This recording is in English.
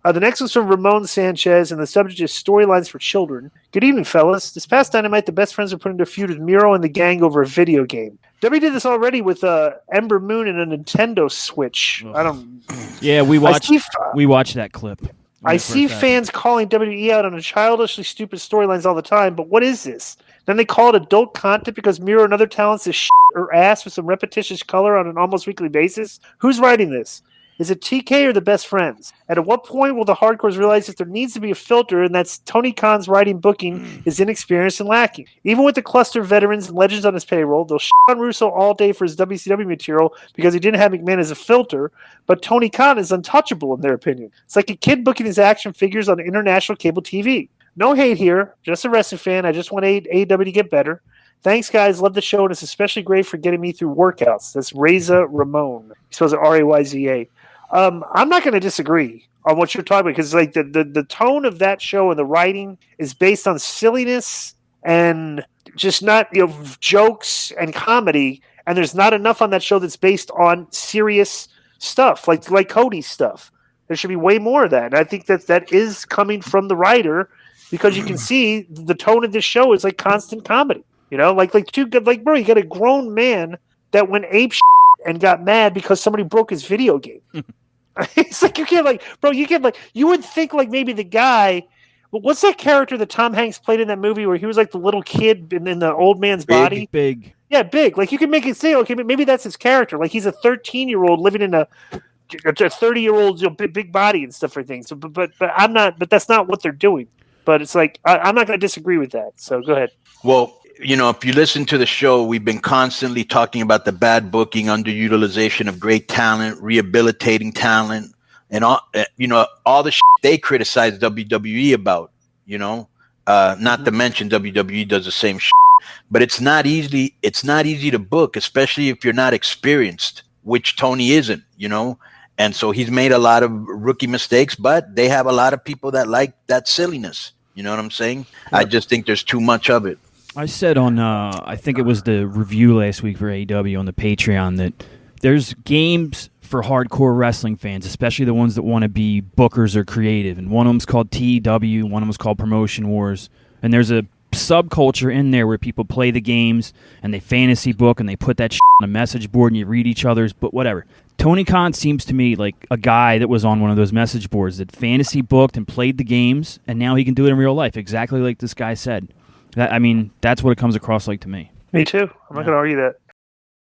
The next one's from Ramon Sanchez, and the subject is storylines for children. Good evening, fellas. This past Dynamite, the best friends were put into a feud with Miro and the gang over a video game. W did this already with Ember Moon and a Nintendo Switch. Ugh. I don't. Yeah, we watched that clip. I see fans calling WWE out on a childishly stupid storylines all the time, but what is this? Then they call it adult content because Miro and other talents is shit or ass with some repetitious color on an almost weekly basis? Who's writing this? Is it TK or the best friends? And at what point will the hardcores realize that there needs to be a filter and that's Tony Khan's writing booking is inexperienced and lacking? Even with the cluster of veterans and legends on his payroll, they'll shit on Russo all day for his WCW material because he didn't have McMahon as a filter, but Tony Khan is untouchable in their opinion. It's like a kid booking his action figures on international cable TV. No hate here, just a wrestling fan. I just want AEW to get better. Thanks, guys. Love the show, and it's especially great for getting me through workouts. That's Reza Ramon. He spells it Rayza. I'm not going to disagree on what you're talking about because like the tone of that show and the writing is based on silliness and just not jokes and comedy, and there's not enough on that show that's based on serious stuff like Cody's stuff. There should be way more of that, and I think that is coming from the writer because you can see the tone of this show is like constant comedy. Like too good. Like, bro, you got a grown man that went ape and got mad because somebody broke his video game. It's like you would think like maybe the guy. What's that character that Tom Hanks played in that movie where he was like the little kid in the old man's body? Big. Yeah, Big. Like you can make it say, okay, maybe that's his character. Like he's a 13-year-old living in a 30-year-old big body and stuff like things. So, but I'm not. But that's not what they're doing. But it's like I'm not going to disagree with that. So go ahead. Well, if you listen to the show, we've been constantly talking about the bad booking, underutilization of great talent, rehabilitating talent, and all the shit they criticize WWE about. Not to mention WWE does the same shit. But it's not easy. It's not easy to book, especially if you're not experienced, which Tony isn't. And so he's made a lot of rookie mistakes, but they have a lot of people that like that silliness. You know what I'm saying? I just think there's too much of it. I said on, I think it was the review last week for AEW on the Patreon, that there's games for hardcore wrestling fans, especially the ones that want to be bookers or creative. And one of them's called TEW, one of them's called Promotion Wars. And there's a subculture in there where people play the games and they fantasy book and they put that shit on a message board and you read each other's, but whatever. Tony Khan seems to me like a guy that was on one of those message boards that fantasy booked and played the games, and now he can do it in real life, exactly like this guy said. That's what it comes across like to me. Me too. I'm not going to argue that.